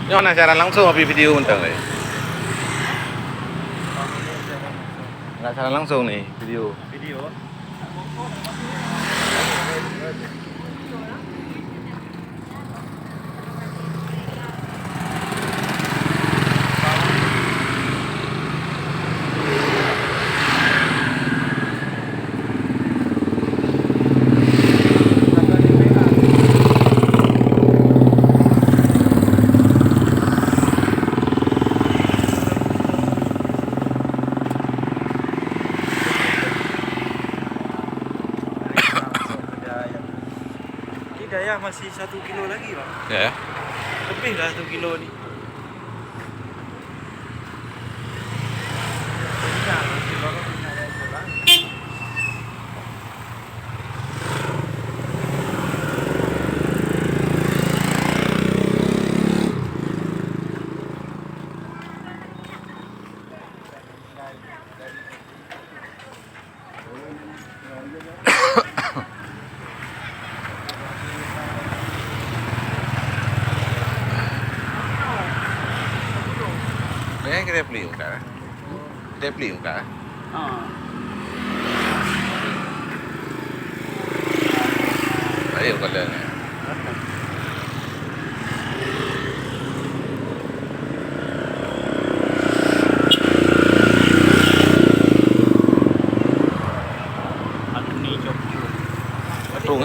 Yung siaran langsung tapi video mentang nih. Nggak siaran langsung nih video. Video. Ya masih 1 kilo lagi bang. Ya. Lebih lah 1 kilo nih. Kaya kita beli enggak? Kita beli enggak? Ayo kalian. Ano ni job. Tung.